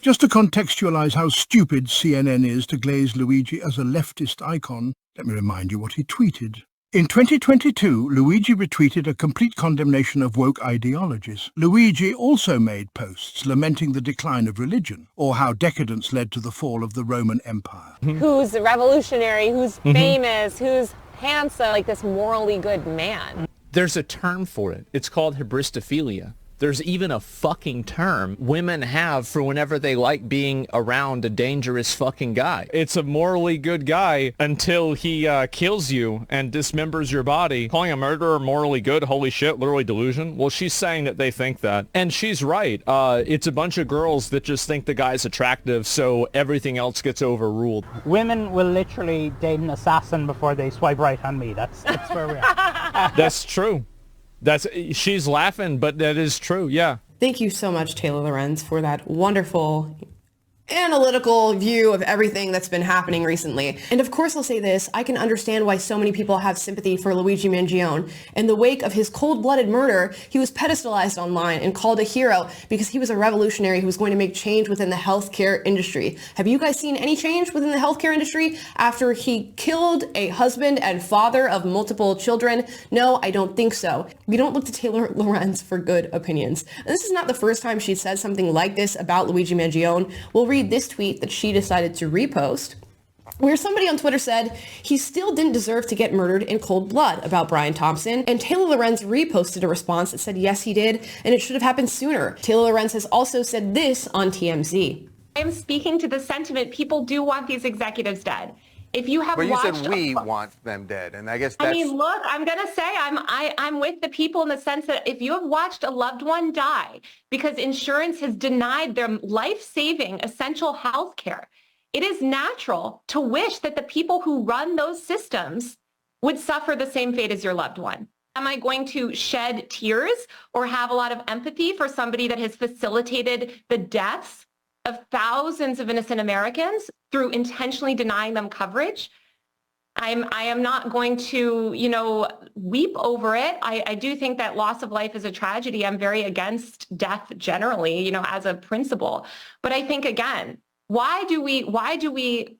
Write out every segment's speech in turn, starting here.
Just to contextualize how stupid CNN is to glaze Luigi as a leftist icon, let me remind you what he tweeted. In 2022, Luigi retweeted a complete condemnation of woke ideologies. Luigi also made posts lamenting the decline of religion, or how decadence led to the fall of the Roman Empire. Who's revolutionary, who's famous, who's handsome, like this morally good man. There's a term for it. It's called hybristophilia. There's even a fucking term women have for whenever they like being around a dangerous fucking guy. It's a morally good guy until he kills you and dismembers your body. Calling a murderer morally good, holy shit, literally delusion. Well, she's saying that they think that. And she's right. It's a bunch of girls that just think the guy's attractive, so everything else gets overruled. Women will literally date an assassin before they swipe right on me. That's where we are. That's true. She's laughing, but that is true, yeah. Thank you so much, Taylor Lorenz, for that wonderful analytical view of everything that's been happening recently. And of course, I'll say this, I can understand why so many people have sympathy for Luigi Mangione. In the wake of his cold-blooded murder, he was pedestalized online and called a hero because he was a revolutionary who was going to make change within the healthcare industry. Have you guys seen any change within the healthcare industry after he killed a husband and father of multiple children? No, I don't think so. We don't look to Taylor Lorenz for good opinions. And this is not the first time she said something like this about Luigi Mangione. We'll read this tweet that she decided to repost, where somebody on Twitter said he still didn't deserve to get murdered in cold blood about Brian Thompson, and Taylor Lorenz reposted a response that said yes he did and it should have happened sooner. Taylor Lorenz has also said this on TMZ. I'm speaking to the sentiment. People do want these executives dead. If you have watched... But you said we want them dead, and I guess that's... I mean, look, I'm going to say I'm with the people in the sense that if you have watched a loved one die because insurance has denied them life-saving essential health care, it is natural to wish that the people who run those systems would suffer the same fate as your loved one. Am I going to shed tears or have a lot of empathy for somebody that has facilitated the deaths of thousands of innocent Americans through intentionally denying them coverage? I am not going to, weep over it. I do think that loss of life is a tragedy. I'm very against death generally, as a principle. But I think, again, why do we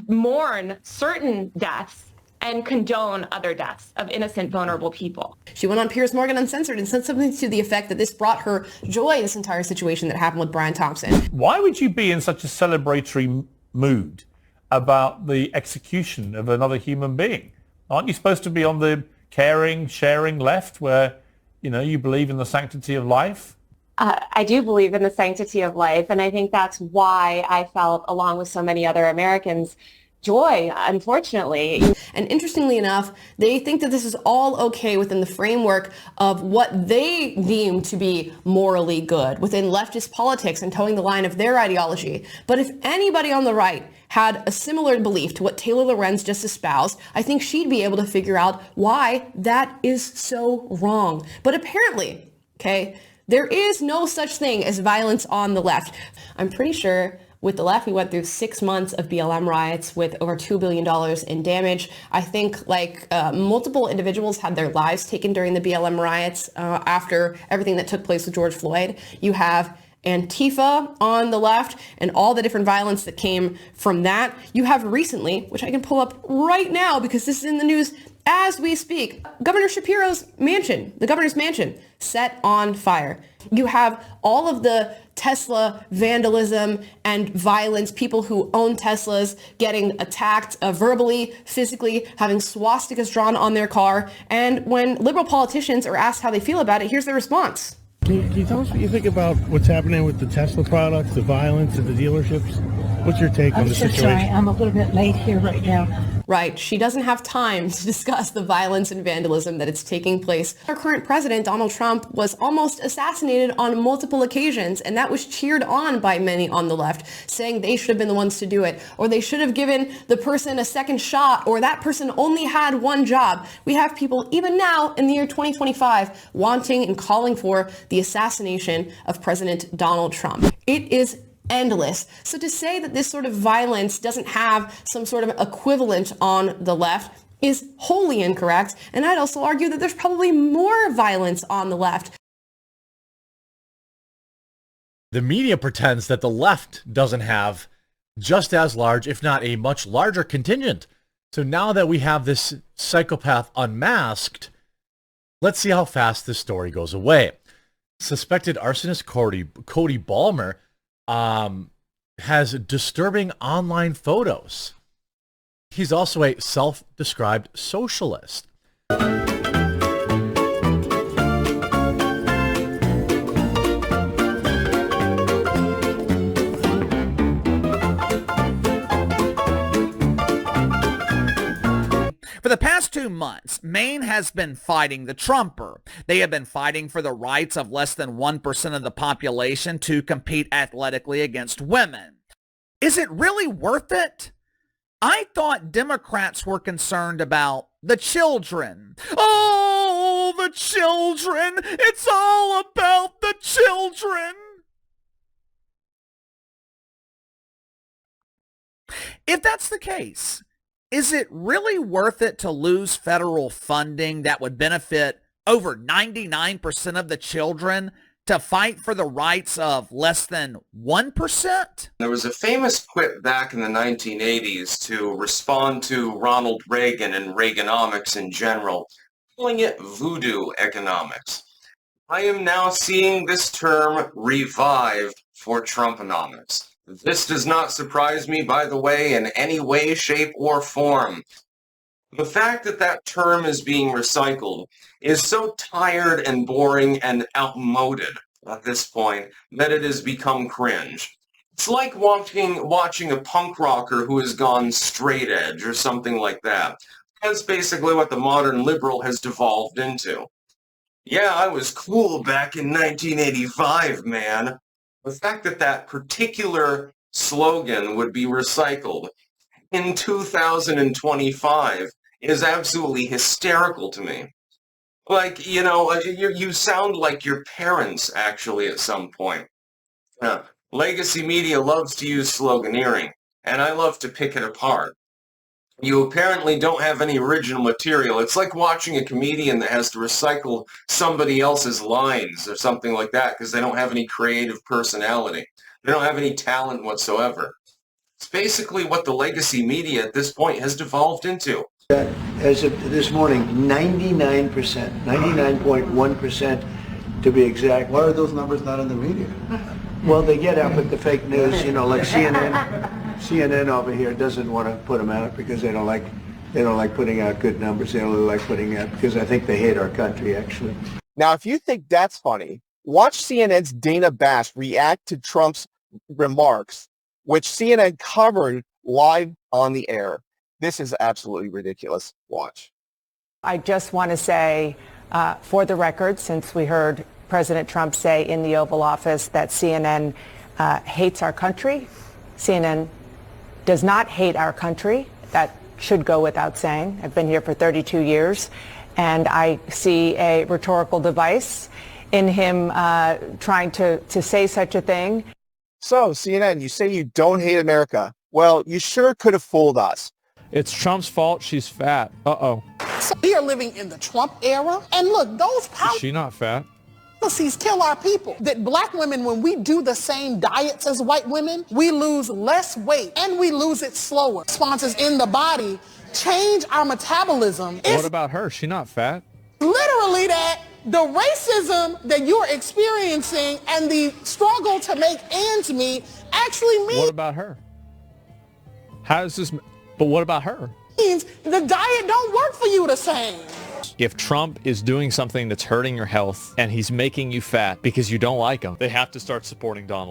mourn certain deaths and condone other deaths of innocent, vulnerable people? She went on Piers Morgan Uncensored and said something to the effect that this brought her joy, this entire situation that happened with Brian Thompson. Why would you be in such a celebratory mood about the execution of another human being? Aren't you supposed to be on the caring, sharing left where, you believe in the sanctity of life? I do believe in the sanctity of life, and I think that's why I felt, along with so many other Americans, joy, unfortunately. And interestingly enough, they think that this is all okay within the framework of what they deem to be morally good within leftist politics and towing the line of their ideology. But if anybody on the right had a similar belief to what Taylor Lorenz just espoused, I think she'd be able to figure out why that is so wrong. But apparently, there is no such thing as violence on the left. I'm pretty sure with the left, we went through 6 months of BLM riots with over $2 billion in damage. I think multiple individuals had their lives taken during the BLM riots after everything that took place with George Floyd. You have Antifa on the left and all the different violence that came from that. You have recently, which I can pull up right now because this is in the news as we speak, Governor Shapiro's mansion, the governor's mansion, set on fire. You have all of the Tesla vandalism and violence, people who own Teslas getting attacked verbally, physically, having swastikas drawn on their car. And when liberal politicians are asked how they feel about it, here's their response. Can you tell us what you think about what's happening with the Tesla products, the violence at the dealerships? What's your take on the situation? Sorry, I'm a little bit late here right now. Right. She doesn't have time to discuss the violence and vandalism that is taking place. Our current president, Donald Trump, was almost assassinated on multiple occasions, and that was cheered on by many on the left, saying they should have been the ones to do it, or they should have given the person a second shot, or that person only had one job. We have people, even now in the year 2025, wanting and calling for the assassination of President Donald Trump. It is endless. So to say that this sort of violence doesn't have some sort of equivalent on the left is wholly incorrect. And I'd also argue that there's probably more violence on the left. The media pretends that the left doesn't have just as large, if not a much larger contingent. So now that we have this psychopath unmasked, let's see how fast this story goes away. Suspected arsonist Cody Balmer has disturbing online photos. He's also a self-described socialist. For the past 2 months, Maine has been fighting the Trumper. They have been fighting for the rights of less than 1% of the population to compete athletically against women. Is it really worth it? I thought Democrats were concerned about the children. Oh, the children! It's all about the children! If that's the case, is it really worth it to lose federal funding that would benefit over 99% of the children to fight for the rights of less than 1%? There was a famous quip back in the 1980s to respond to Ronald Reagan and Reaganomics in general, calling it voodoo economics. I am now seeing this term revived for Trumponomics. This does not surprise me, by the way, in any way, shape, or form. The fact that that term is being recycled is so tired and boring and outmoded at this point that it has become cringe. It's like watching a punk rocker who has gone straight edge or something like that. That's basically what the modern liberal has devolved into. Yeah, I was cool back in 1985, man. The fact that that particular slogan would be recycled in 2025 is absolutely hysterical to me. Like, you know, you sound like your parents, actually, at some point. Legacy media loves to use sloganeering, and I love to pick it apart. You apparently don't have any original material. It's like watching a comedian that has to recycle somebody else's lines or something like that because they don't have any creative personality. They don't have any talent whatsoever. It's basically what the legacy media at this point has devolved into. As of this morning, 99%, 99.1% to be exact. Why are those numbers not in the media? Well, they get out with the fake news, you know, like CNN over here doesn't want to put them out because they don't like putting out good numbers. They only like putting out because I think they hate our country, actually. Now, if you think that's funny, watch CNN's Dana Bash react to Trump's remarks, which CNN covered live on the air. This is absolutely ridiculous. Watch. I just want to say, for the record, since we heard President Trump say in the Oval Office that CNN hates our country, CNN does not hate our country. That should go without saying. I've been here for 32 years, and I see a rhetorical device in him trying to say such a thing. So, CNN, you say you don't hate America. Well, you sure could have fooled us. It's Trump's fault she's fat. Uh-oh. So we are living in the Trump era, and look, those Is she not fat? policies kill our people. That black women, when we do the same diets as white women, we lose less weight and we lose it slower. Responses in the body change our metabolism. What about her? She not fat? Literally that the racism that you're experiencing and the struggle to make ends meet actually means... What about her? How is this... But what about her? ...means the diet don't work for you the same. If Trump is doing something that's hurting your health and he's making you fat because you don't like him, they have to start supporting Donald.